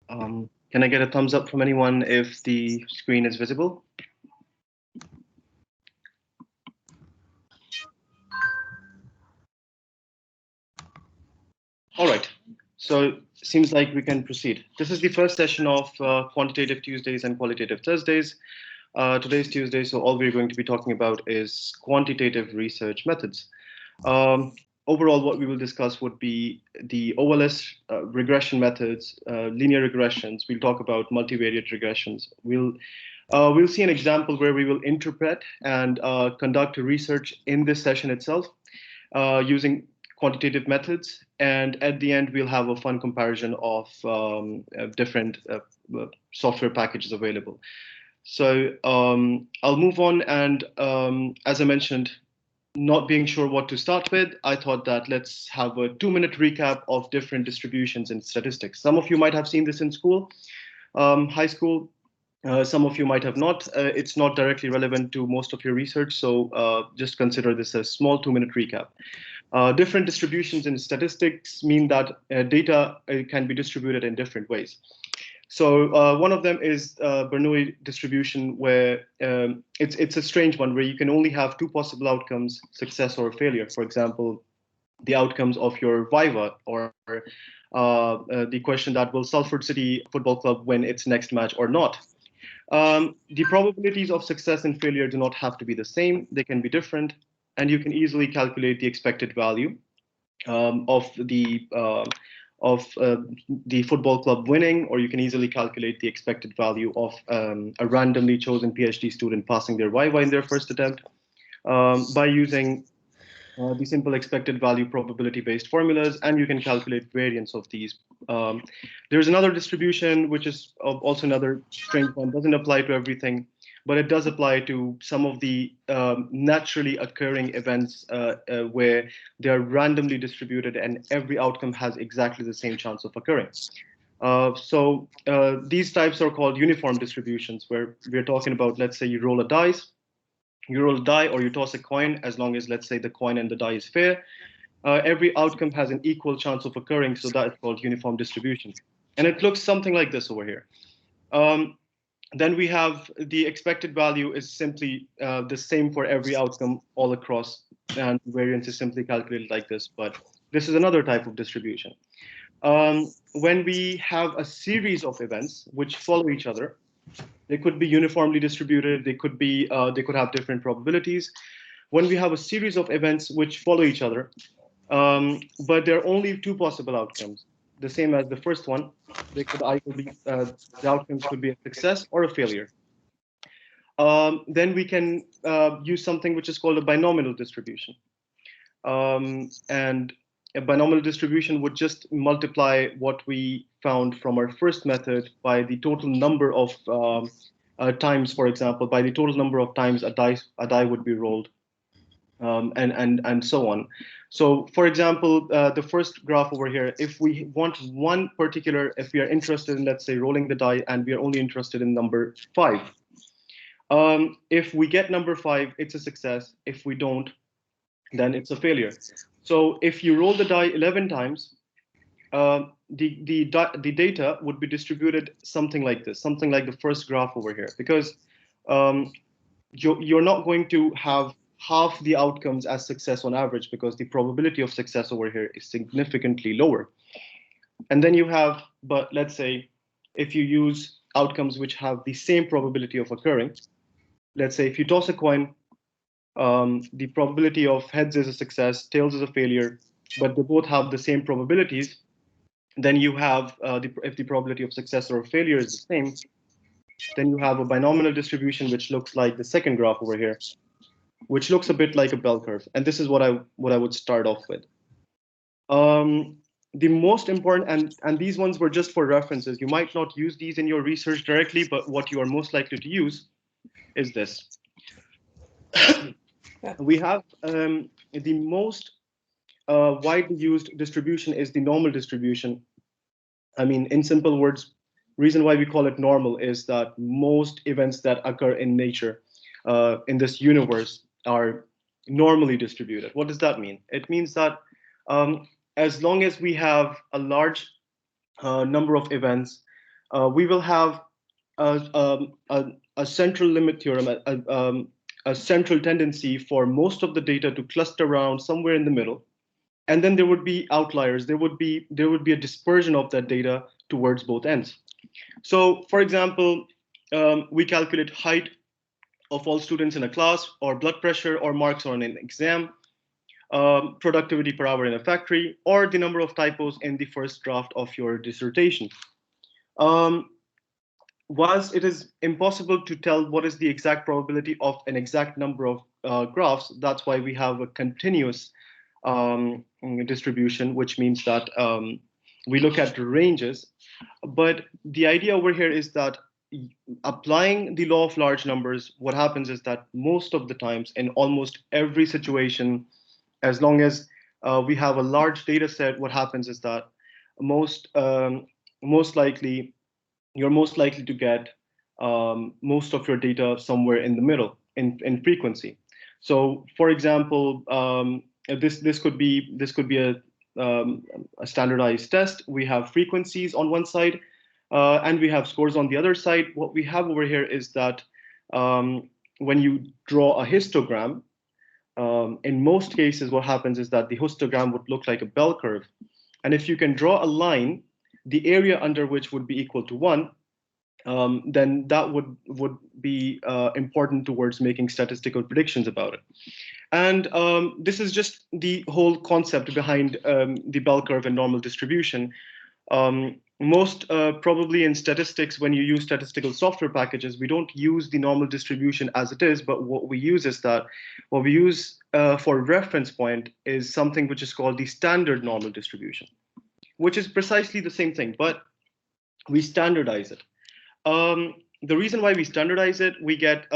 Can I get a thumbs up from anyone if the screen is visible? All right, so seems like we can proceed. This is the first session of Quantitative Tuesdays and Qualitative Thursdays. Today's Tuesday, so all we're going to be talking about is quantitative research methods. Um, Overall, what we will discuss would be the OLS regression methods, linear regressions. We'll talk about multivariate regressions. We'll see an example where we will interpret and conduct research in this session itself using quantitative methods. And at the end, we'll have a fun comparison of different software packages available. So I'll move on. And as I mentioned, not being sure what to start with, I thought that let's have a 2-minute recap of different distributions in statistics. Some of you might have seen this in school, high school. Some of you might have not. It's not directly relevant to most of your research, so just consider this a small 2-minute recap. Different distributions in statistics mean that data can be distributed in different ways. So one of them is Bernoulli distribution, where it's a strange one, where you can only have two possible outcomes, success or failure. For example, the outcomes of your Viva, or the question that will Salford City Football Club win its next match or not. The probabilities of success and failure do not have to be the same. They can be different, and you can easily calculate the expected value of the football club winning, or you can easily calculate the expected value of a randomly chosen PhD student passing their Viva in their first attempt by using the simple expected value probability-based formulas, and you can calculate variance of these. There's another distribution, which is also another strange one, doesn't apply to everything, but it does apply to some of the naturally occurring events where they are randomly distributed and every outcome has exactly the same chance of occurring. So these types are called uniform distributions, where we're talking about, let's say you roll a die or you toss a coin, as long as, let's say, the coin and the die is fair, every outcome has an equal chance of occurring, so that is called uniform distribution. And it looks something like this over here. Then we have the expected value is simply the same for every outcome all across, and variance is simply calculated like this, but this is another type of distribution. When we have a series of events which follow each other, they could be uniformly distributed, they could have different probabilities. When we have a series of events which follow each other, but there are only two possible outcomes, the same as the first one, they could either be the outcomes could be a success or a failure. Then we can use something which is called a binomial distribution. And a binomial distribution would just multiply what we found from our first method by the total number of times, for example, by the total number of times a die would be rolled, and so on. So, for example, the first graph over here, if we want one particular, if we are interested in, let's say, rolling the die, and we are only interested in number 5, if we get number 5, it's a success. If we don't, then it's a failure. So if you roll the die 11 times, the data would be distributed something like this, something like the first graph over here, because you're not going to have half the outcomes as success on average, because the probability of success over here is significantly lower. And then you have, but let's say, if you use outcomes which have the same probability of occurring, let's say if you toss a coin, the probability of heads is a success, tails is a failure, but they both have the same probabilities, then you have, if the probability of success or failure is the same, then you have a binomial distribution, which looks like the second graph over here, which looks a bit like a bell curve. And this is what I would start off with. The most important, and these ones were just for references. You might not use these in your research directly, but what you are most likely to use is this. We have the most widely used distribution is the normal distribution. I mean, in simple words, reason why we call it normal is that most events that occur in nature, in this universe, are normally distributed. What does that mean? It means that as long as we have a large number of events we will have a central limit theorem, a central tendency for most of the data to cluster around somewhere in the middle. And then there would be outliers. There would be a dispersion of that data towards both ends. So, for example, we calculate height of all students in a class, or blood pressure, or marks on an exam, productivity per hour in a factory, or the number of typos in the first draft of your dissertation. Whilst it is impossible to tell what is the exact probability of an exact number of graphs, that's why we have a continuous distribution, which means that we look at ranges. But the idea over here is that applying the law of large numbers, what happens is that most of the times, in almost every situation, as long as we have a large data set, what happens is that most likely you're most likely to get most of your data somewhere in the middle in frequency. So, for example, this could be a standardized test. We have frequencies on one side, and we have scores on the other side. What we have over here is that when you draw a histogram, in most cases, what happens is that the histogram would look like a bell curve. And if you can draw a line, the area under which would be equal to 1, then that would be important towards making statistical predictions about it. And this is just the whole concept behind the bell curve and normal distribution. Most probably in statistics, when you use statistical software packages, we don't use the normal distribution as it is, but what we use is that what we use for reference point is something which is called the standard normal distribution, which is precisely the same thing, but we standardize it. The reason why we standardize it, we get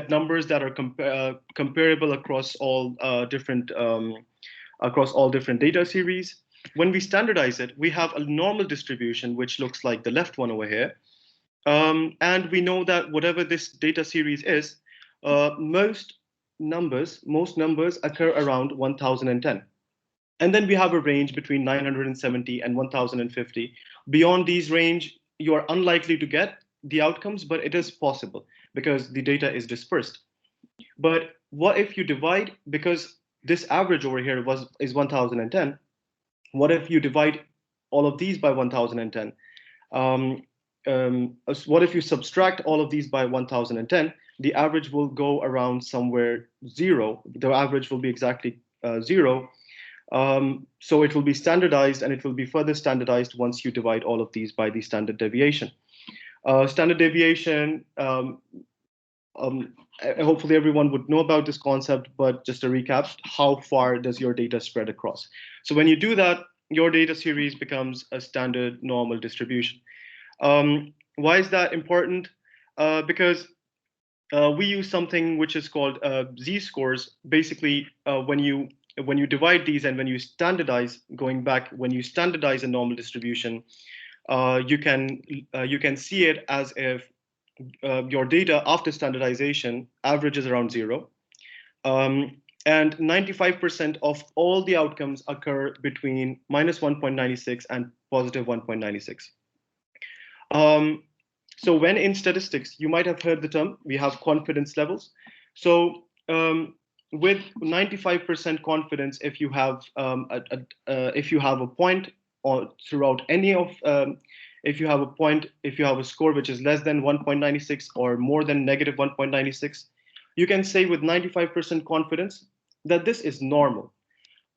numbers that are comparable across all different data series. When we standardize it, we have a normal distribution, which looks like the left one over here. And we know that whatever this data series is, most numbers occur around 1010. And then we have a range between 970 and 1050. Beyond these range, you are unlikely to get the outcomes, but it is possible because the data is dispersed. But what if you divide, because this average over here is 1010, what if you divide all of these by 1010? What if you subtract all of these by 1010? The average will go around somewhere 0. The average will be exactly 0. So it will be standardized, and it will be further standardized once you divide all of these by the standard deviation. Standard deviation, hopefully everyone would know about this concept, but just to recap, how far does your data spread across? So when you do that, your data series becomes a standard normal distribution. Why is that important? Because we use something which is called z-scores. Basically, when you divide these and when you standardize, going back, when you standardize a normal distribution, you can see it as if your data after standardization averages around 0. And 95% of all the outcomes occur between minus 1.96 and positive 1.96. So when in statistics, you might have heard the term, we have confidence levels. So with 95% confidence, if you have a point, or throughout any of, if you have a score which is less than 1.96 or more than negative 1.96, you can say with 95% confidence that this is normal.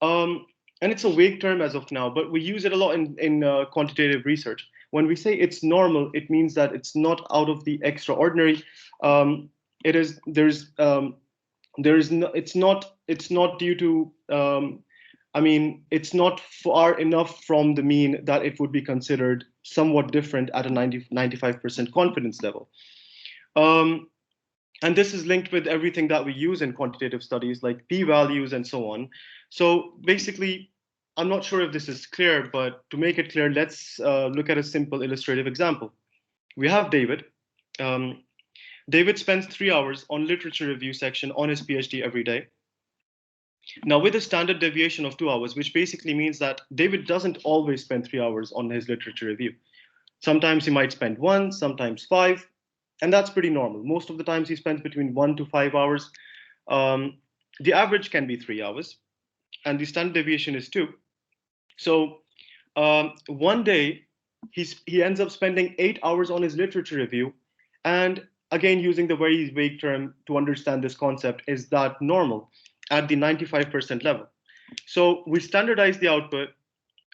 And it's a vague term as of now, but we use it a lot in quantitative research. When we say it's normal, it means that it's not out of the extraordinary. It's not due to, it's not far enough from the mean that it would be considered somewhat different at a 95% confidence level. And this is linked with everything that we use in quantitative studies, like p-values and so on. So basically, I'm not sure if this is clear, but to make it clear, let's look at a simple illustrative example. We have David. David spends 3 hours on literature review section on his PhD every day. Now, with a standard deviation of 2 hours, which basically means that David doesn't always spend 3 hours on his literature review. Sometimes he might spend 1, sometimes 5, and that's pretty normal. Most of the times he spends between 1 to 5 hours. The average can be 3 hours, and the standard deviation is 2. So one day he ends up spending 8 hours on his literature review, and again, using the very vague term to understand this concept, is that normal at the 95% level? So we standardize the output.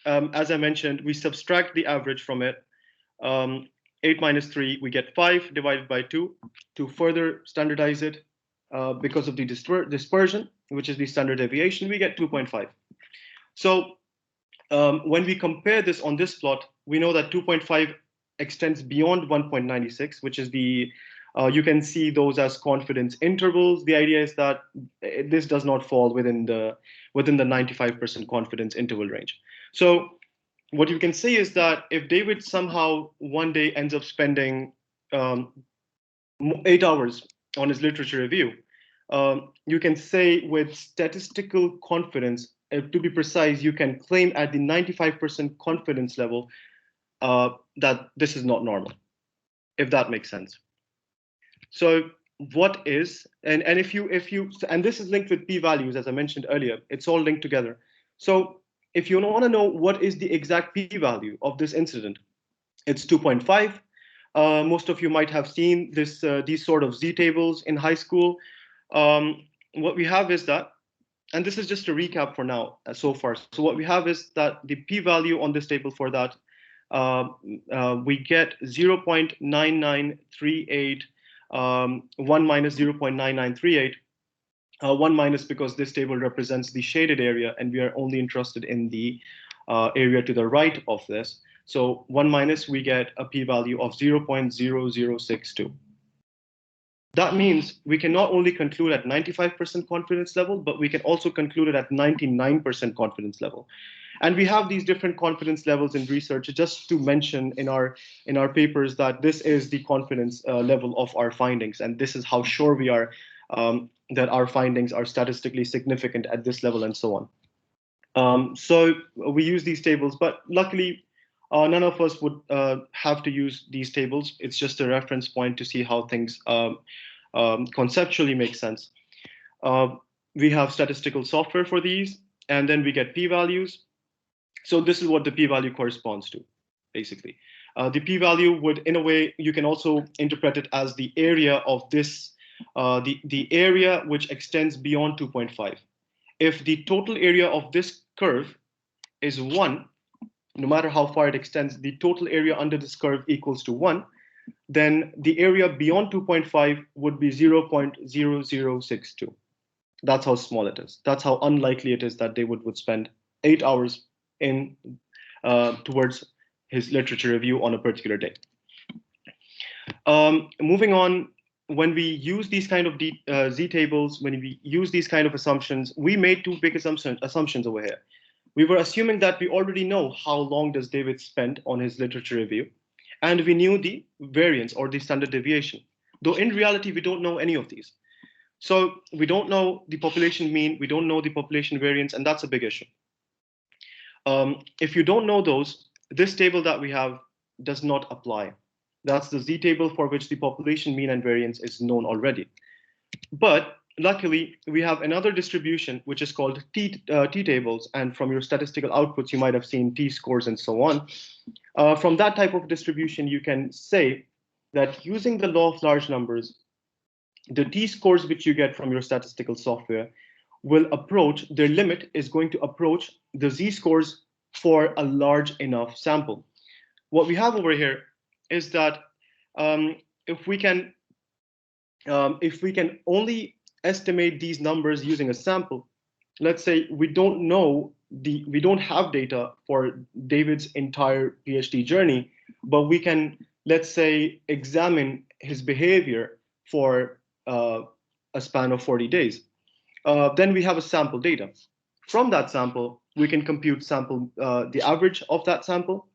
As I mentioned, we subtract the average from it. 8 minus 3, we get 5 divided by 2. To further standardize it, because of the dispersion, which is the standard deviation, we get 2.5. So when we compare this on this plot, we know that 2.5 extends beyond 1.96, which is the, you can see those as confidence intervals. The idea is that this does not fall within the 95% confidence interval range. So what you can say is that if David somehow one day ends up spending 8 hours on his literature review, you can say with statistical confidence, to be precise, you can claim at the 95% confidence level that this is not normal, if that makes sense. So what is, and if you, and this is linked with p-values, as I mentioned earlier, it's all linked together. So if you want to know what is the exact p-value of this incident, it's 2.5. Most of you might have seen this, these sort of z-tables in high school. What we have is that, and this is just a recap for now so far. So what we have is that the p-value on this table for that, we get 0.9938, 1 minus 0.9938, 1 minus because this table represents the shaded area, and we are only interested in the area to the right of this. So 1 minus, we get a p-value of 0.0062. That means we can not only conclude at 95% confidence level, but we can also conclude it at 99% confidence level. And we have these different confidence levels in research, just to mention in our papers that this is the confidence level of our findings, and this is how sure we are that our findings are statistically significant at this level, and so on. So we use these tables, but luckily none of us would have to use these tables. It's just a reference point to see how things conceptually make sense. We have statistical software for these, and then we get p-values. So this is what the p-value corresponds to, basically. The p-value would, in a way, you can also interpret it as the area of this, the area which extends beyond 2.5. If the total area of this curve is 1, no matter how far it extends, the total area under this curve equals to 1, then the area beyond 2.5 would be 0.0062. That's how small it is. That's how unlikely it is that David would spend 8 hours in towards his literature review on a particular day. Moving on, when we use these kind of z-tables, when we use these kind of assumptions, we made two big assumptions over here. We were assuming that we already know how long does David spend on his literature review, and we knew the variance or the standard deviation, though in reality we don't know any of these. So we don't know the population mean, we don't know the population variance, and that's a big issue. If you don't know those, this table that we have does not apply. That's the z-table for which the population mean and variance is known already. But luckily, we have another distribution which is called t-tables, and from your statistical outputs, you might have seen t-scores and so on. From that type of distribution, you can say that using the law of large numbers, the t-scores which you get from your statistical software will approach, their limit is going to approach the z-scores for a large enough sample. What we have over here is that if we can only estimate these numbers using a sample, let's say we don't have data for David's entire PhD journey, but we can, let's say, examine his behavior for a span of 40 days. Then we have a sample data. From that sample, we can compute the average of that sample,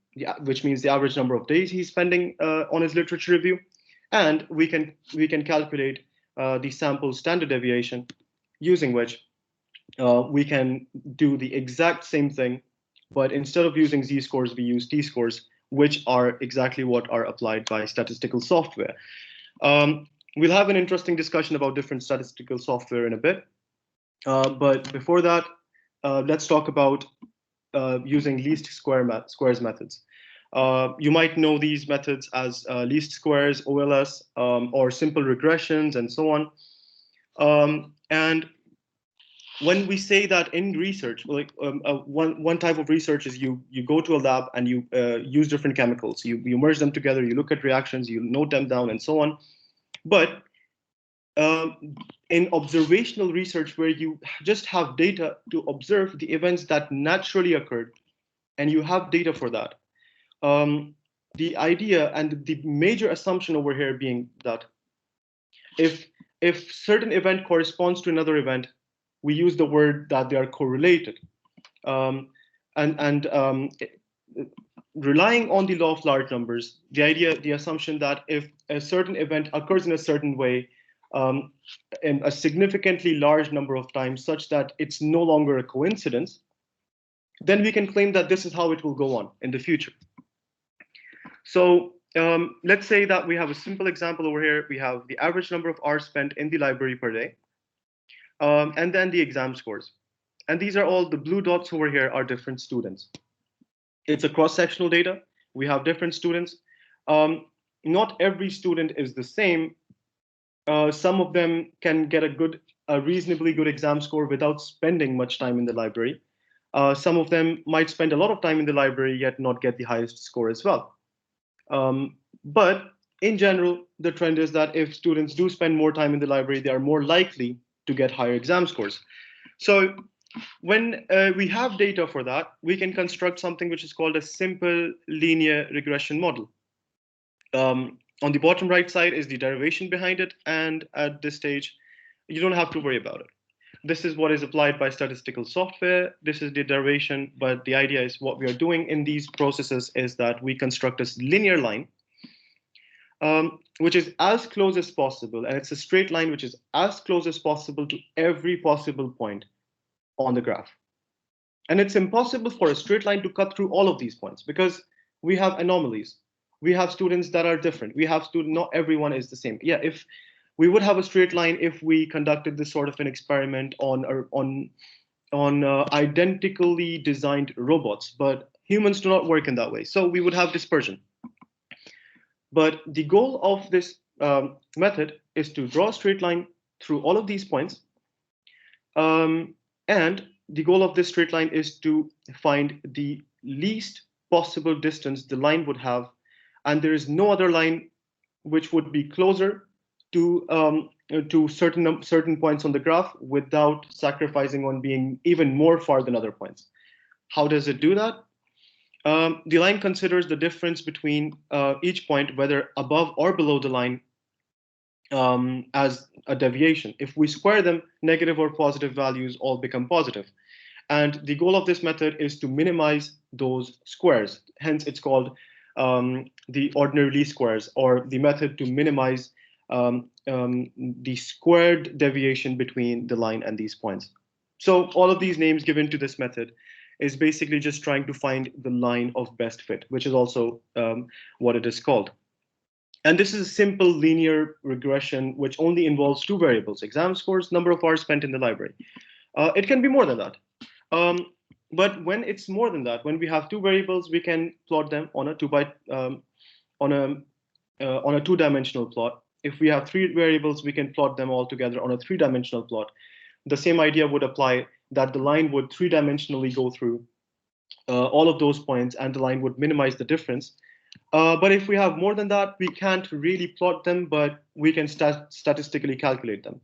which means the average number of days he's spending on his literature review, and we can calculate the sample standard deviation, using which we can do the exact same thing, but instead of using z-scores, we use t-scores, which are exactly what are applied by statistical software. We'll have an interesting discussion about different statistical software in a bit. But before that, let's talk about using least squares methods. You might know these methods as least squares, OLS, or simple regressions, and so on. And when we say that in research, like one type of research is you go to a lab and you use different chemicals, you merge them together, you look at reactions, you note them down, and so on. But in observational research, where you just have data to observe the events that naturally occurred, and you have data for that, the idea and the major assumption over here being that if certain event corresponds to another event, we use the word that they are correlated. Relying on the law of large numbers, the assumption that if a certain event occurs in a certain way, in a significantly large number of times, such that it's no longer a coincidence, then we can claim that this is how it will go on in the future. So let's say that we have a simple example over here. We have the average number of hours spent in the library per day, and then the exam scores. And these are all, the blue dots over here are different students. It's a cross-sectional data. We have different students. Not every student is the same. Some of them can get a reasonably good exam score without spending much time in the library. Some of them might spend a lot of time in the library yet not get the highest score as well. But in general, the trend is that if students do spend more time in the library, they are more likely to get higher exam scores. So when we have data for that, we can construct something which is called a simple linear regression model. On the bottom right side is the derivation behind it, and at this stage, you don't have to worry about it. This is what is applied by statistical software. This is the derivation, but the idea is what we are doing in these processes is that we construct a linear line, which is as close as possible, and it's a straight line which is as close as possible to every possible point on the graph. And it's impossible for a straight line to cut through all of these points because we have anomalies. We have students that are different. We have students, not everyone is the same. Yeah, if we would have a straight line if we conducted this sort of an experiment on identically designed robots, but humans do not work in that way. So we would have dispersion. But the goal of this method is to draw a straight line through all of these points. And the goal of this straight line is to find the least possible distance the line would have. And there is no other line which would be closer to certain points on the graph without sacrificing on being even more far than other points. How does it do that? The line considers the difference between each point, whether above or below the line, as a deviation. If we square them, negative or positive values all become positive. And the goal of this method is to minimize those squares. Hence, it's called the ordinary least squares, or the method to minimize the squared deviation between the line and these points. So all of these names given to this method is basically just trying to find the line of best fit, which is also what it is called. And this is a simple linear regression, which only involves two variables: exam scores, number of hours spent in the library. It can be more than that. But when it's more than that, when we have two variables, we can plot them on a two-dimensional plot. If we have three variables, we can plot them all together on a three-dimensional plot. The same idea would apply, that the line would three-dimensionally go through all of those points, and the line would minimize the difference. But if we have more than that, we can't really plot them, but we can statistically calculate them.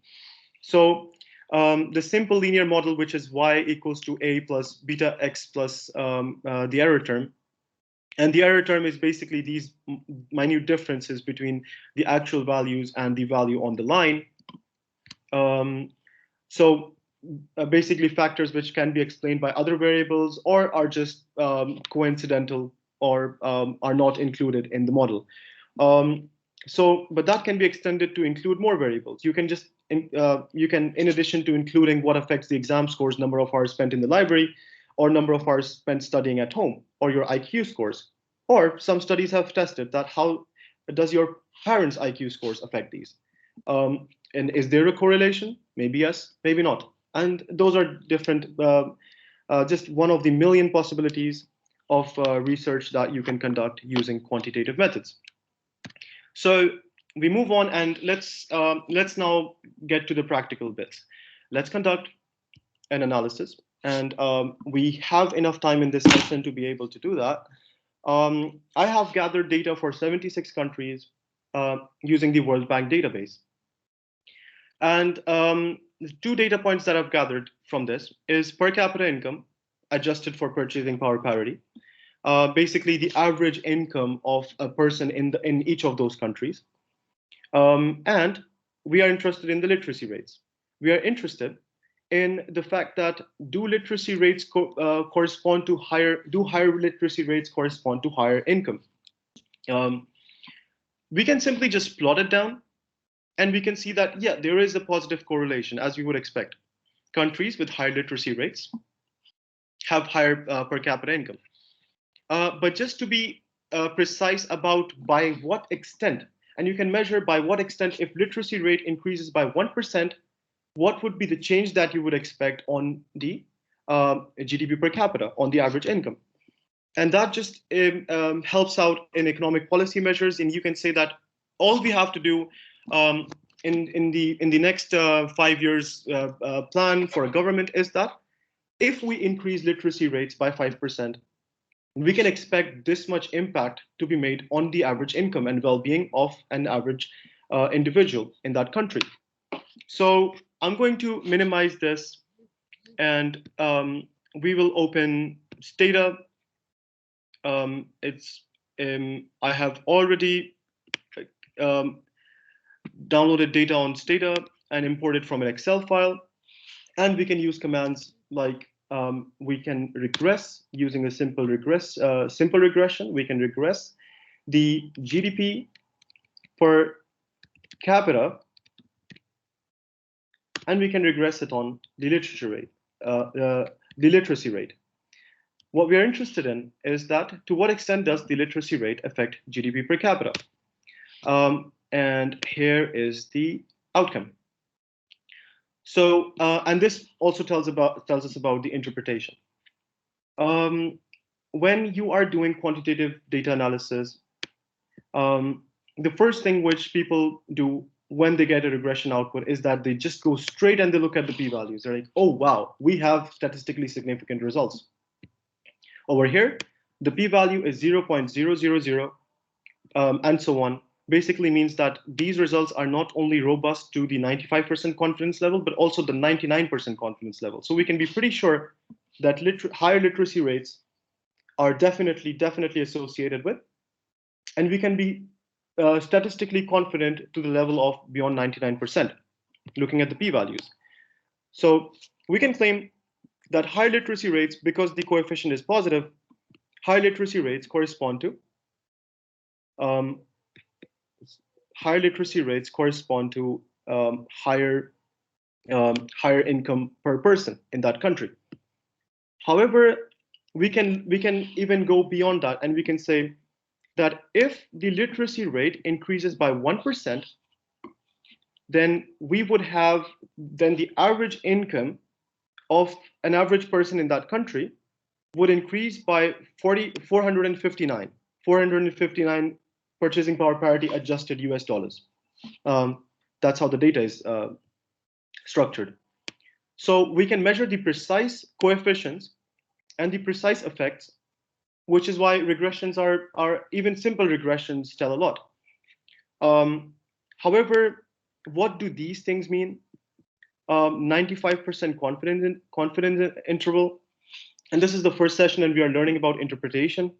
So the simple linear model, which is y equals to a plus beta x plus the error term. And the error term is basically these minute differences between the actual values and the value on the line. Basically factors which can be explained by other variables or are just coincidental or are not included in the model. But that can be extended to include more variables. You can just, in addition to including what affects the exam scores, number of hours spent in the library, or number of hours spent studying at home, or your IQ scores, Or some studies have tested that how does your parents' IQ scores affect these? And is there a correlation? Maybe yes, maybe not. And those are different, just one of the million possibilities of research that you can conduct using quantitative methods. So we move on, and let's now get to the practical bits. Let's conduct an analysis, and we have enough time in this session to be able to do that. I have gathered data for 76 countries using the World Bank database. And the two data points that I've gathered from this is per capita income adjusted for purchasing power parity. Basically, the average income of a person in each of those countries. And we are interested in the literacy rates. We are interested in the fact that do literacy rates correspond to higher literacy rates correspond to higher income? We can simply just plot it down, and we can see that, yeah, there is a positive correlation, as we would expect. Countries with higher literacy rates have higher per capita income. But just to be precise about by what extent, and you can measure by what extent, if literacy rate increases by 1%, what would be the change that you would expect on the GDP per capita, on the average income? And that just helps out in economic policy measures. And you can say that all we have to do in the next 5 years plan for a government is that if we increase literacy rates by 5%, we can expect this much impact to be made on the average income and well-being of an average individual in that country. So I'm going to minimize this, and we will open Stata. I have already downloaded data on Stata and imported from an Excel file, and we can use commands like we can regress using a simple regression. We can regress the GDP per capita, and we can regress it on the literacy rate. What we are interested in is that to what extent does the literacy rate affect GDP per capita? And here is the outcome. So, and this also tells us about the interpretation. When you are doing quantitative data analysis, the first thing which people do when they get a regression output is that they just go straight and they look at the p-values. They're like, oh, wow, we have statistically significant results. Over here, the p-value is 0.000, and so on. Basically means that these results are not only robust to the 95% confidence level, but also the 99% confidence level. So we can be pretty sure that higher literacy rates are definitely associated with, and we can be statistically confident to the level of beyond 99%, looking at the p-values. So we can claim that high literacy rates, because the coefficient is positive, high literacy rates correspond to higher income per person in that country. However, we can even go beyond that, and we can say that if the literacy rate increases by 1%, then we would have the average income of an average person in that country would increase by 459 purchasing power parity adjusted US dollars. That's how the data is structured. So we can measure the precise coefficients and the precise effects, which is why regressions are even simple regressions tell a lot. However, what do these things mean? 95% confidence interval, and this is the first session, and we are learning about interpretation.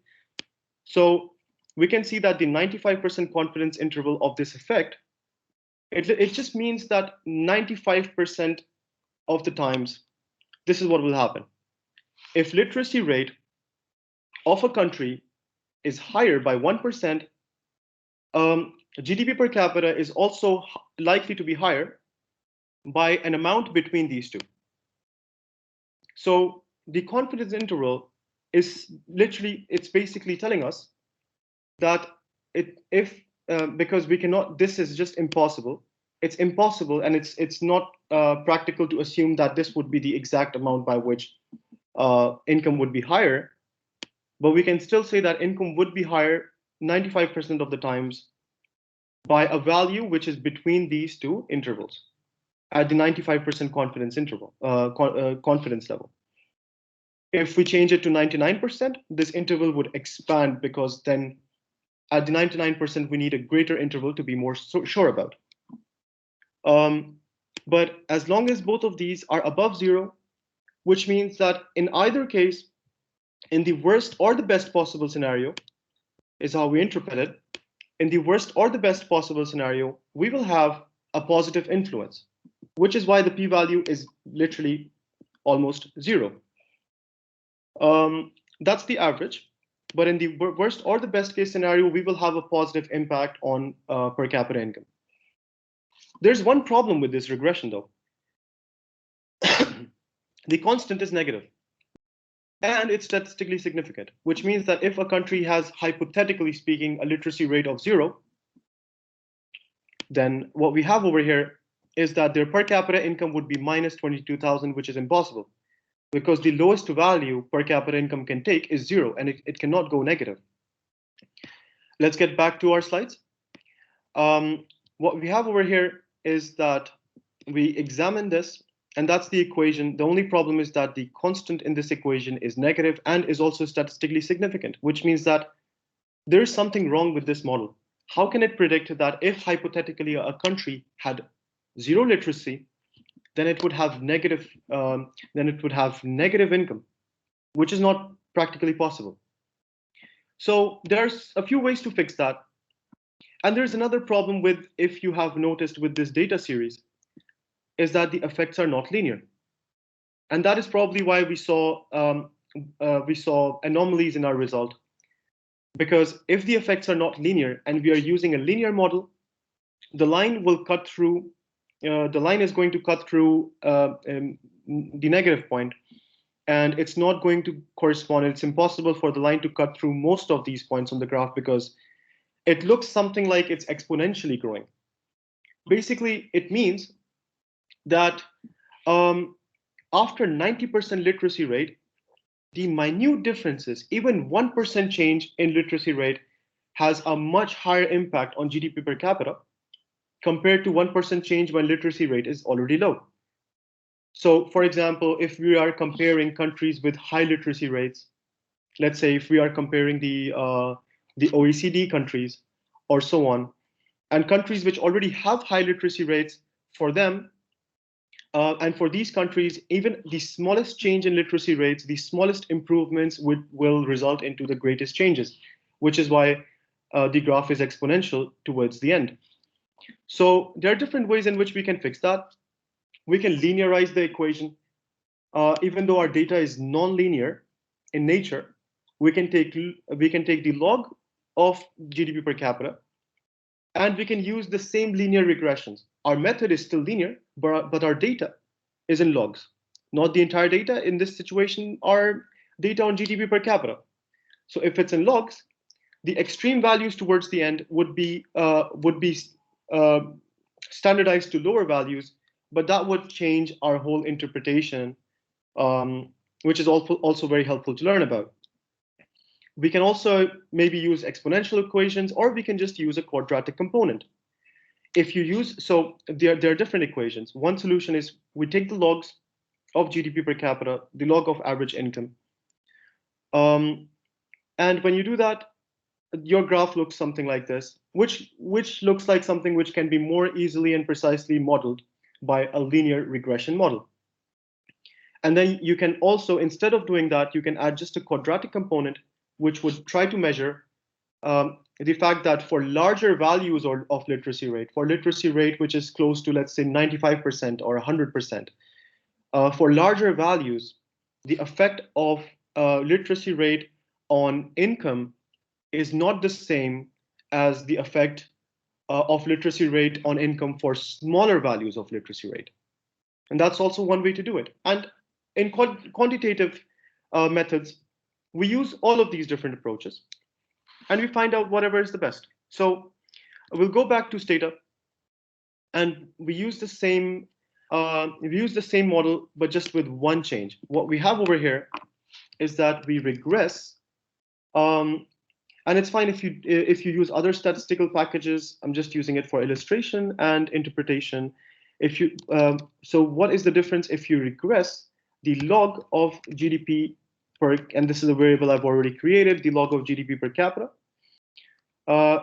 So we can see that the 95% confidence interval of this effect, it just means that 95% of the times, this is what will happen. If literacy rate of a country is higher by 1%, GDP per capita is also likely to be higher by an amount between these two. So the confidence interval is literally, it's basically telling us that because we cannot, this is just impossible. It's impossible, and it's not practical to assume that this would be the exact amount by which income would be higher. But we can still say that income would be higher 95% of the times by a value which is between these two intervals at the 95% confidence interval, confidence level. If we change it to 99%, this interval would expand, because then at the 99%, we need a greater interval to be more sure about. But as long as both of these are above zero, which means that in either case, in the worst or the best possible scenario, is how we interpret it. In the worst or the best possible scenario, we will have a positive influence, which is why the p-value is literally almost zero. That's the average. But in the worst or the best case scenario, we will have a positive impact on per capita income. There's one problem with this regression, though. The constant is negative, and it's statistically significant, which means that if a country has, hypothetically speaking, a literacy rate of 0, then what we have over here is that their per capita income would be minus 22,000, which is impossible, because the lowest value per capita income can take is 0, and it cannot go negative. Let's get back to our slides. What we have over here is that we examine this, and that's the equation. The only problem is that the constant in this equation is negative and is also statistically significant, which means that there is something wrong with this model. How can it predict that if hypothetically a country had 0 literacy, then it would have negative income, which is not practically possible. So there's a few ways to fix that. And there's another problem with, if you have noticed with this data series, is that the effects are not linear. And that is probably why we saw anomalies in our result. Because if the effects are not linear and we are using a linear model, the line will cut through, the line is going to cut through the negative point, and it's not going to correspond. It's impossible for the line to cut through most of these points on the graph, because it looks something like it's exponentially growing. Basically, it means that after 90% literacy rate, the minute differences, even 1% change in literacy rate, has a much higher impact on GDP per capita compared to 1% change when literacy rate is already low. So, for example, if we are comparing countries with high literacy rates, let's say if we are comparing the OECD countries or so on, and countries which already have high literacy rates, for them, and for these countries, even the smallest change in literacy rates, the smallest improvements will result into the greatest changes, which is why the graph is exponential towards the end. So there are different ways in which we can fix that. We can linearize the equation. Even though our data is non-linear in nature, we can take the log of GDP per capita, and we can use the same linear regressions. Our method is still linear, but our data is in logs. Not the entire data. In this situation, our data on GDP per capita. So if it's in logs, the extreme values towards the end would be standardized to lower values, but that would change our whole interpretation, which is also very helpful to learn about. We can also maybe use exponential equations, or we can just use a quadratic component. If you use, so there are different equations. One solution is we take the logs of GDP per capita, the log of average income. And when you do that, your graph looks something like this, which looks like something which can be more easily and precisely modeled by a linear regression model. And then you can also, instead of doing that, you can add just a quadratic component, which would try to measure the fact that for larger values of literacy rate, for literacy rate which is close to, let's say, 95% or 100%, for larger values, the effect of literacy rate on income is not the same as the effect of literacy rate on income for smaller values of literacy rate. And that's also one way to do it. And in quantitative methods, we use all of these different approaches. and we find out whatever is the best. So we'll go back to Stata, and we use the same model, but just with one change. What we have over here is that we regress, and it's fine if you use other statistical packages. I'm just using it for illustration and interpretation. If you so what is the difference if you regress the log of GDP per, and this is a variable I've already created, the log of GDP per capita,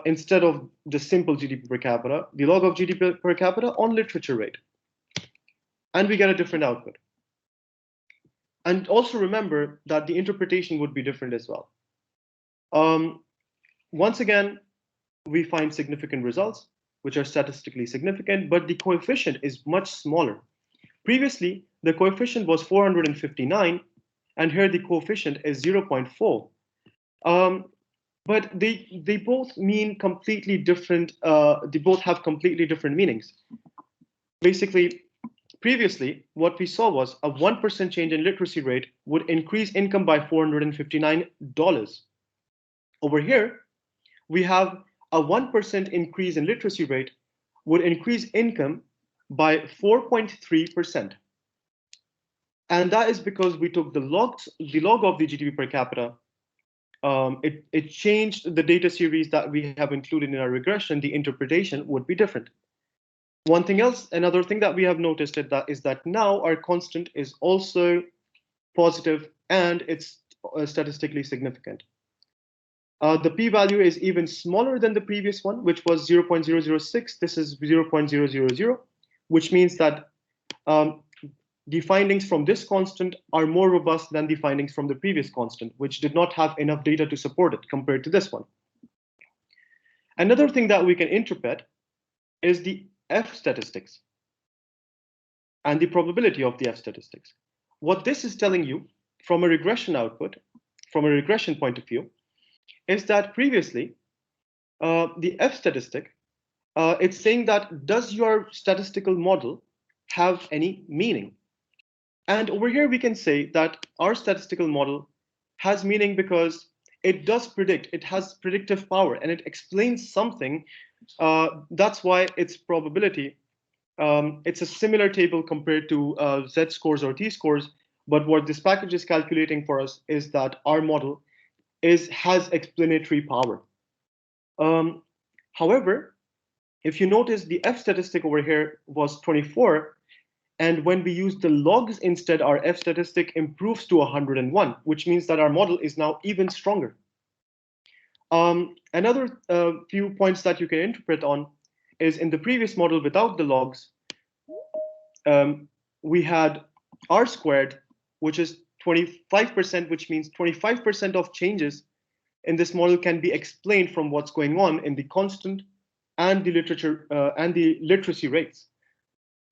instead of the simple GDP per capita, the log of GDP per capita on literature rate, and we get a different output. And also remember that the interpretation would be different as well. Once again, we find significant results, which are statistically significant, but the coefficient is much smaller. Previously, the coefficient was 459, and here the coefficient is 0.4. But they both mean completely different, they both have completely different meanings. Basically, previously, what we saw was a 1% change in literacy rate would increase income by $459. Over here, we have a 1% increase in literacy rate would increase income by 4.3%. And that is because we took the log of the GDP per capita. It changed the data series that we have included in our regression. The interpretation would be different. Another thing that we have noticed is that now our constant is also positive and it's statistically significant. The p-value is even smaller than the previous one, which was 0.006. This is 0.000, which means that the findings from this constant are more robust than the findings from the previous constant, which did not have enough data to support it compared to this one. Another thing that we can interpret is the F statistics and the probability of the F statistics. What this is telling you from a regression output, from a regression point of view, is that previously, the F statistic, it's saying that does your statistical model have any meaning? And over here, we can say that our statistical model has meaning because it does predict, it has predictive power, and it explains something. That's why its probability, it's a similar table compared to Z-scores or T-scores, but what this package is calculating for us is that our model has explanatory power. However, if you notice, the F statistic over here was 24, and when we use the logs instead, our F statistic improves to 101, which means that our model is now even stronger. Another few points that you can interpret on is in the previous model without the logs, we had R squared, which is 25%, which means 25% of changes in this model can be explained from what's going on in the constant and the literature and the literacy rates.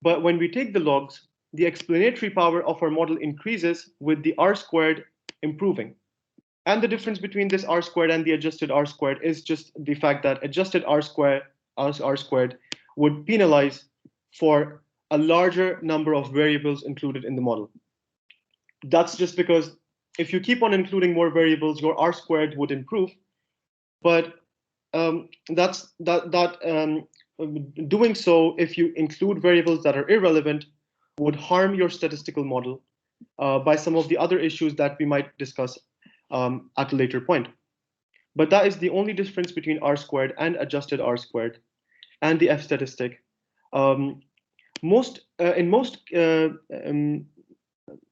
But when we take the logs, the explanatory power of our model increases with the R squared improving. And the difference between this R squared and the adjusted R squared is just the fact that adjusted R squared would penalize for a larger number of variables included in the model. That's just because if you keep on including more variables, your R squared would improve. But doing so, if you include variables that are irrelevant, would harm your statistical model by some of the other issues that we might discuss at a later point. But that is the only difference between R squared and adjusted R squared and the F statistic. In most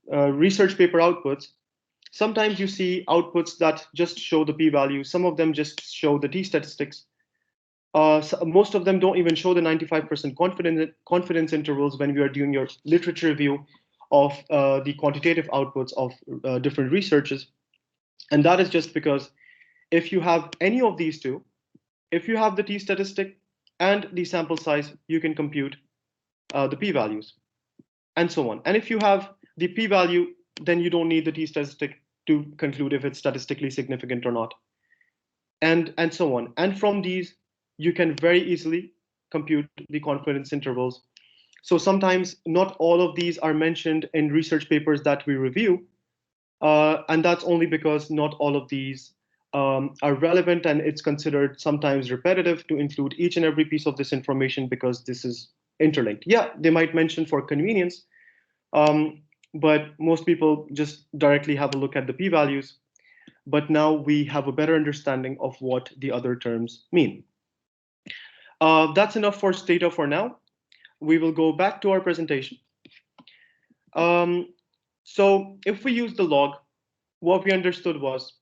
research paper outputs, sometimes you see outputs that just show the p-value. Some of them just show the t-statistics. Most of them don't even show the 95% confidence intervals when we are doing your literature review of the quantitative outputs of different researches. And that is just because if you have any of these two, if you have the t-statistic and the sample size, you can compute the p-values and so on. And if you have the p-value, then you don't need the t-statistic to conclude if it's statistically significant or not, and so on. And from these, you can very easily compute the confidence intervals. So sometimes not all of these are mentioned in research papers that we review, and that's only because not all of these are relevant, and it's considered sometimes repetitive to include each and every piece of this information because this is interlinked. Yeah, they might mention for convenience, but most people just directly have a look at the p-values. But now we have a better understanding of what the other terms mean. That's enough for data for now. We will go back to our presentation. So if we use the log, what we understood was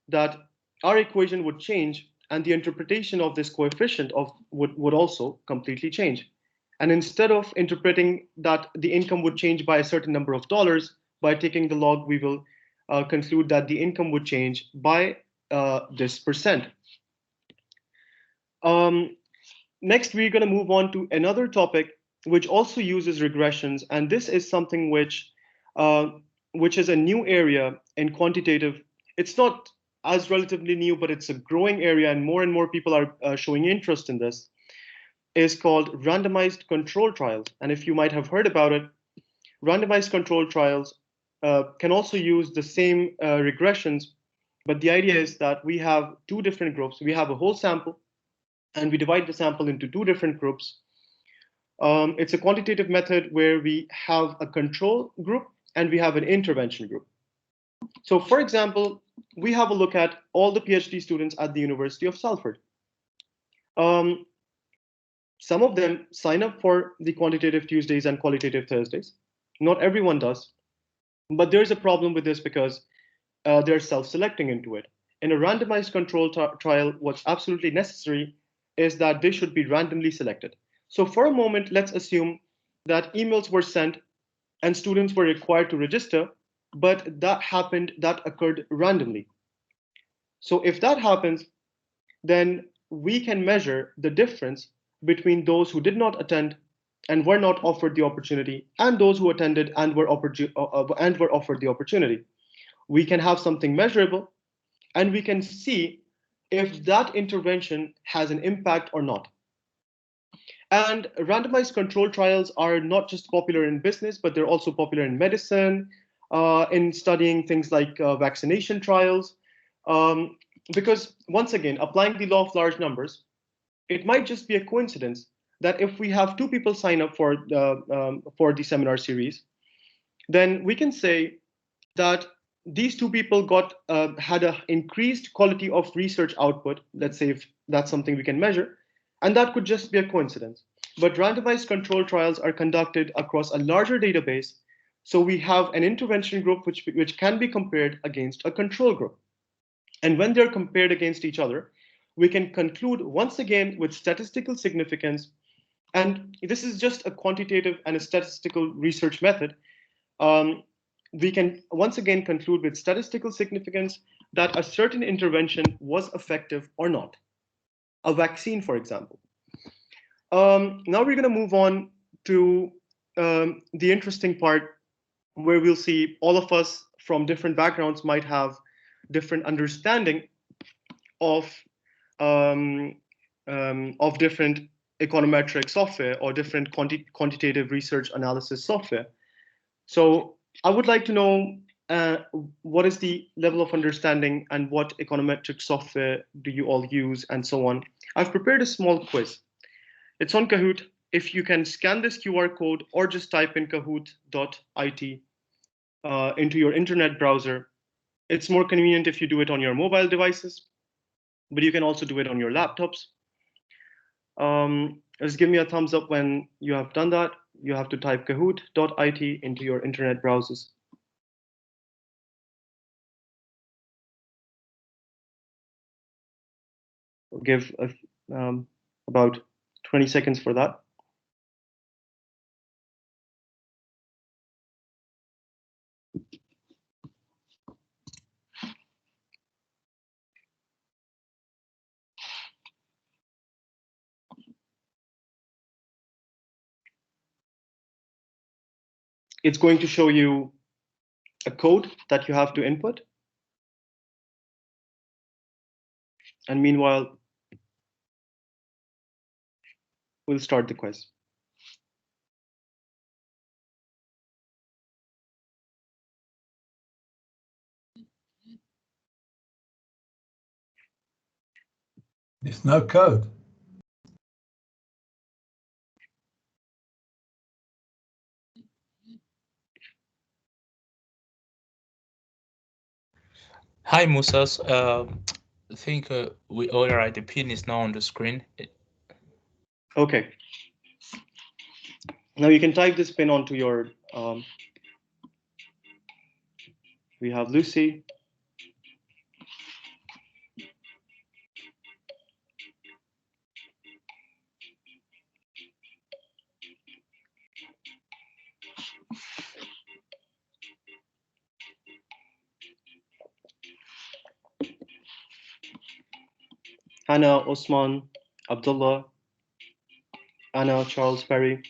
that our equation would change and the interpretation of this coefficient would also completely change. And instead of interpreting that the income would change by a certain number of dollars, by taking the log, we will conclude that the income would change by this percent. Next, we're going to move on to another topic which also uses regressions, and this is something which is a new area in quantitative. It's not as relatively new, but it's a growing area, and more people are showing interest in this. Is called randomized control trials, and if you might have heard about it, randomized control trials can also use the same regressions, but the idea is that we have two different groups. We have a whole sample, and we divide the sample into two different groups. It's a quantitative method where we have a control group and we have an intervention group. So for example, we have a look at all the PhD students at the University of Salford. Some of them sign up for the Quantitative Tuesdays and Qualitative Thursdays. Not everyone does, but there's a problem with this because they're self-selecting into it. In a randomized control trial, what's absolutely necessary is that they should be randomly selected. So for a moment, let's assume that emails were sent and students were required to register, but that occurred randomly. So if that happens, then we can measure the difference between those who did not attend and were not offered the opportunity and those who attended and were offered the opportunity. We can have something measurable, and we can see if that intervention has an impact or not. And randomized control trials are not just popular in business, but they're also popular in medicine, in studying things like vaccination trials. Because once again, applying the law of large numbers, it might just be a coincidence that if we have two people sign up for the seminar series, then we can say that these two people had an increased quality of research output. Let's say if that's something we can measure, and that could just be a coincidence. But randomized control trials are conducted across a larger database, so we have an intervention group which can be compared against a control group. And when they're compared against each other, we can conclude once again with statistical significance. And this is just a quantitative and a statistical research method. We can once again conclude with statistical significance that a certain intervention was effective or not. A vaccine, for example. Now we're going to move on to the interesting part where we'll see all of us from different backgrounds might have different understanding of different econometric software or different quantitative research analysis software. So I would like to know what is the level of understanding and what econometric software do you all use and so on. I've prepared a small quiz. It's on Kahoot. If you can scan this QR code or just type in kahoot.it into your internet browser. It's more convenient if you do it on your mobile devices, but you can also do it on your laptops. Just give me a thumbs up when you have done that. You have to type kahoot.it into your internet browsers. I'll give about 20 seconds for that. It's going to show you a code that you have to input. And meanwhile, we'll start the quiz. It's no code. Hi, Musas. I think we already the pin is now on the screen. Okay. Now you can type this pin onto your. We have Lucy. Hannah, Osman, Abdullah, Anna, Charles, Perry.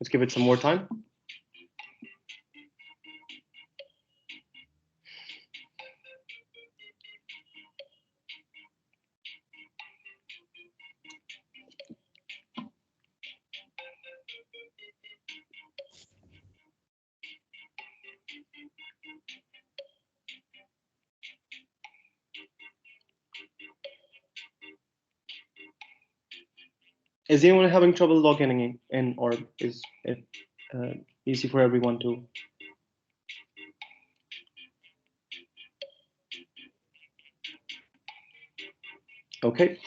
Let's give it some more time. Is anyone having trouble logging in, or is it easy for everyone to? Okay.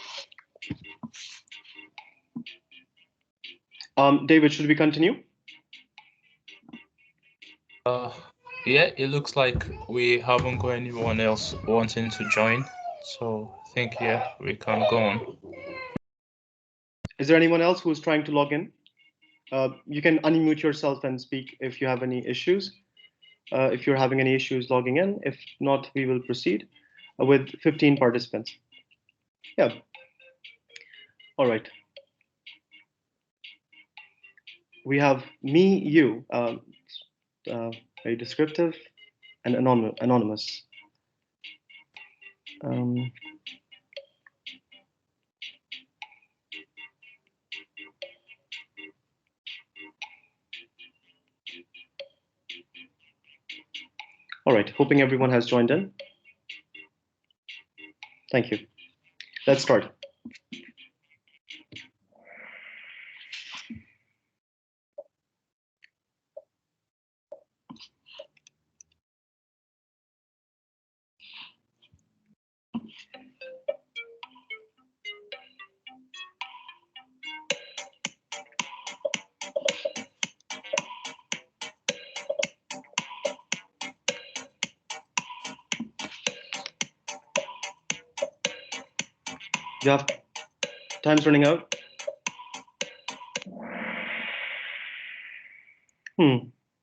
David, should we continue? Yeah, it looks like we haven't got anyone else wanting to join, so I think yeah, we can go on. Is there anyone else who's trying to log in? You can unmute yourself and speak if you have any issues. If you're having any issues logging in, if not, we will proceed with 15 participants. Yeah. All right. We have me, you, very descriptive and anonymous. All right, hoping everyone has joined in. Thank you. Let's start. You have time's running out.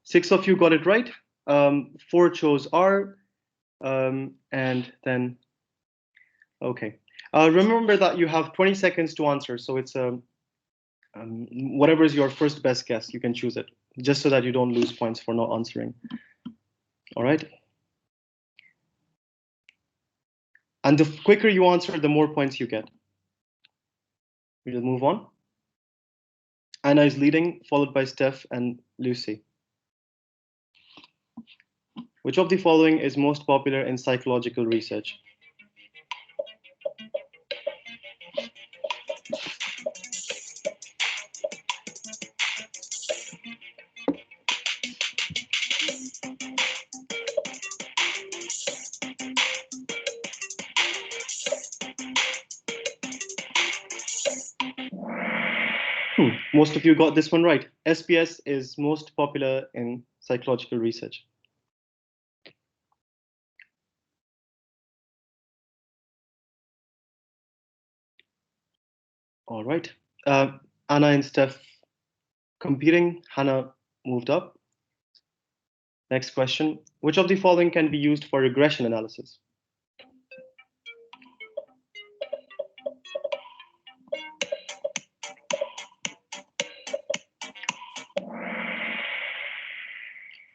6 of you got it right. 4 chose R, and then okay. Remember that you have 20 seconds to answer, so it's whatever is your first best guess, you can choose it, just so that you don't lose points for not answering. All right. And the quicker you answer, the more points you get. We'll move on. Anna is leading, followed by Steph and Lucy. Which of the following is most popular in psychological research? Most of you got this one right. SPS is most popular in psychological research. All right. Anna and Steph competing. Hannah moved up. Next question. Which of the following can be used for regression analysis?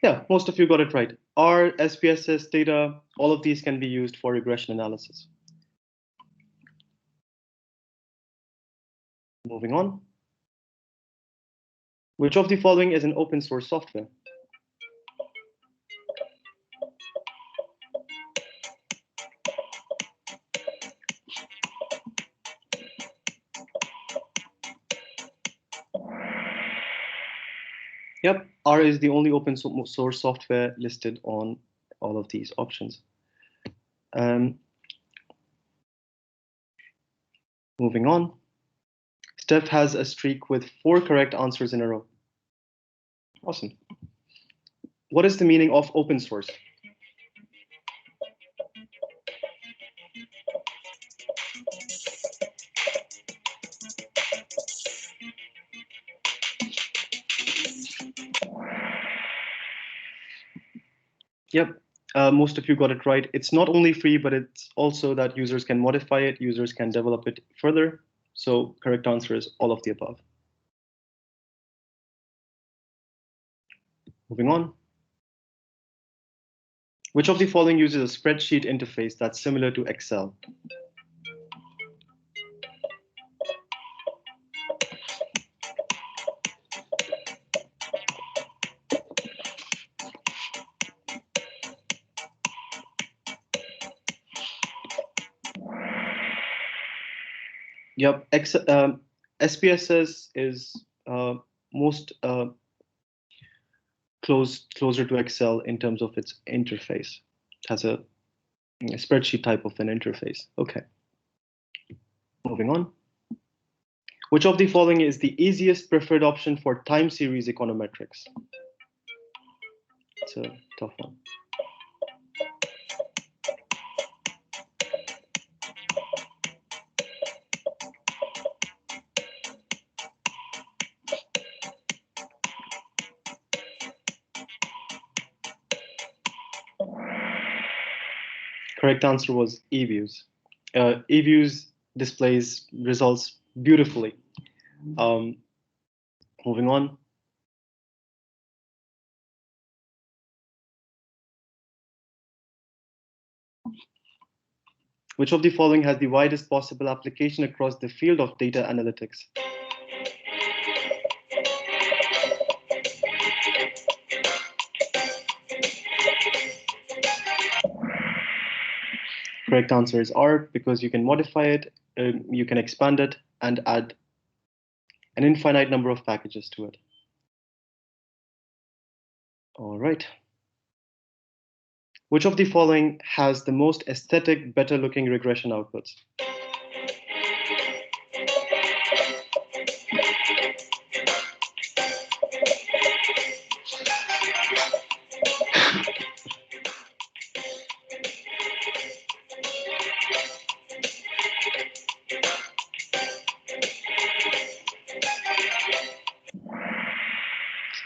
Yeah, most of you got it right. R, SPSS, data, all of these can be used for regression analysis. Moving on. Which of the following is an open source software? Yep, R is the only open source software listed on all of these options. Moving on. Steph has a streak with 4 correct answers in a row. Awesome. What is the meaning of open source? Yep, most of you got it right. It's not only free, but it's also that users can modify it, users can develop it further. So correct answer is all of the above. Moving on. Which of the following uses a spreadsheet interface that's similar to Excel? Yep, SPSS is most closer to Excel in terms of its interface. It has a spreadsheet type of an interface. Okay. Moving on. Which of the following is the easiest preferred option for time series econometrics? It's a tough one. Correct answer was eViews. eViews displays results beautifully. Moving on. Which of the following has the widest possible application across the field of data analytics? Correct answer is R, because you can modify it, you can expand it, and add an infinite number of packages to it. All right. Which of the following has the most aesthetic, better looking regression outputs?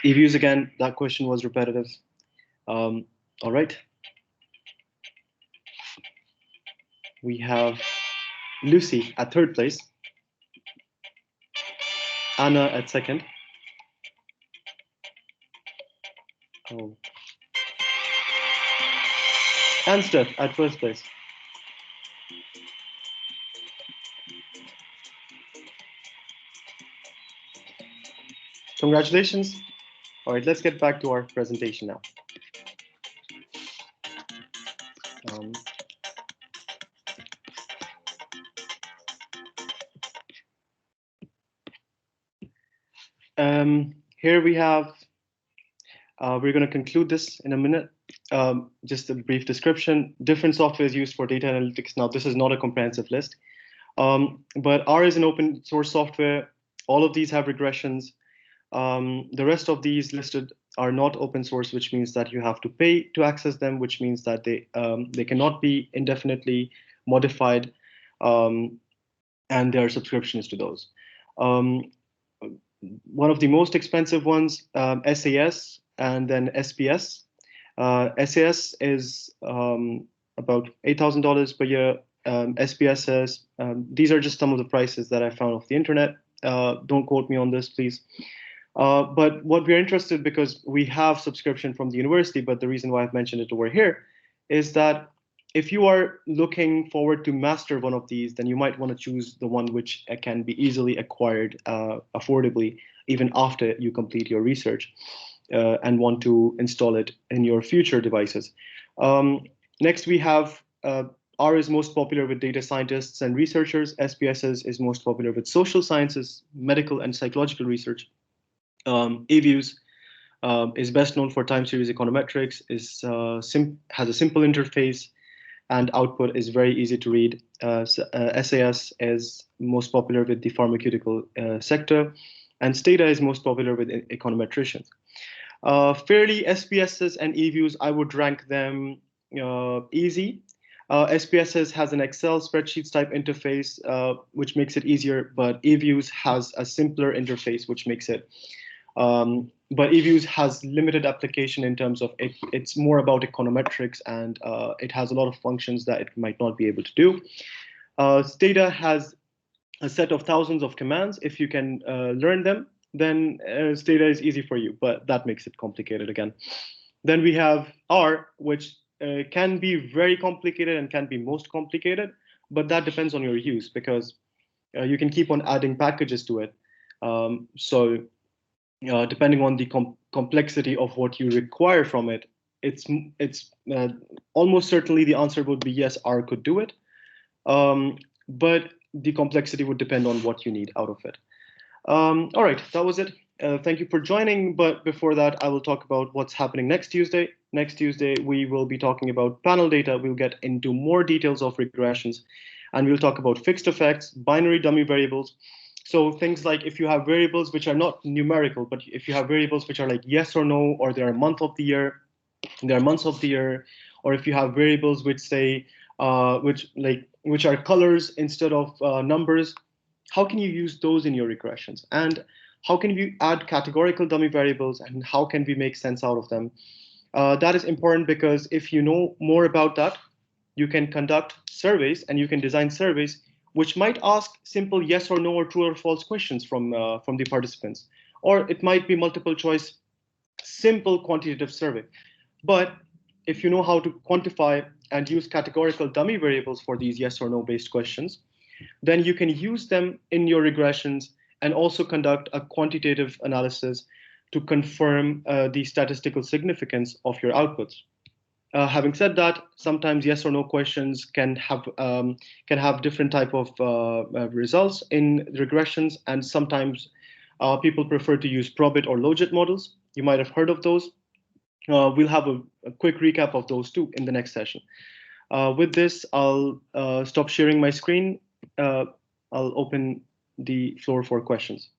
eViews again, that question was repetitive. All right. We have Lucy at 3rd place, Anna at 2nd. Oh. And Steph at 1st place. Congratulations. All right, let's get back to our presentation now. Here we have, we're going to conclude this in a minute. Just a brief description. Different software is used for data analytics. Now, this is not a comprehensive list, but R is an open source software. All of these have regressions. The rest of these listed are not open source, which means that you have to pay to access them, which means that they cannot be indefinitely modified, and there are subscriptions to those. One of the most expensive ones, SAS and then SPS. SAS is about $8,000 per year. SPS these are just some of the prices that I found off the internet. Don't quote me on this, please. But what we're interested, because we have subscription from the university, but the reason why I've mentioned it over here is that if you are looking forward to master one of these, then you might want to choose the one which can be easily acquired affordably, even after you complete your research and want to install it in your future devices. Next, we have R is most popular with data scientists and researchers. SPS is most popular with social sciences, medical and psychological research. eViews is best known for time series econometrics, has a simple interface, and output is very easy to read. SAS is most popular with the pharmaceutical sector, and Stata is most popular with econometricians. Fairly, SPSS and eViews, I would rank them easy. SPSS has an Excel spreadsheets type interface, which makes it easier, but eViews has a simpler interface, which makes it but eViews has limited application in terms of it's more about econometrics, and it has a lot of functions that it might not be able to do. Stata has a set of thousands of commands. If you can learn them, then Stata is easy for you, but that makes it complicated again. Then we have R, which can be very complicated and can be most complicated, but that depends on your use, because you can keep on adding packages to it. Depending on the complexity of what you require from it, it's almost certainly the answer would be yes, R could do it. But the complexity would depend on what you need out of it. All right, that was it. Thank you for joining. But before that, I will talk about what's happening next Tuesday. Next Tuesday, we will be talking about panel data. We'll get into more details of regressions, and we'll talk about fixed effects, binary dummy variables. So things like if you have variables which are not numerical, but if you have variables which are like yes or no, or they're a month of the year, there are months of the year, or if you have variables which say which are colors instead of numbers, how can you use those in your regressions? And how can you add categorical dummy variables, and how can we make sense out of them? That is important, because if you know more about that, you can conduct surveys and you can design surveys which might ask simple yes or no or true or false questions from the participants. Or it might be multiple choice, simple quantitative survey. But if you know how to quantify and use categorical dummy variables for these yes or no based questions, then you can use them in your regressions and also conduct a quantitative analysis to confirm the statistical significance of your outputs. Having said that, sometimes yes or no questions can have different type of results in regressions, and sometimes people prefer to use probit or logit models. You might have heard of those. We'll have a quick recap of those too in the next session. With this, I'll stop sharing my screen. I'll open the floor for questions.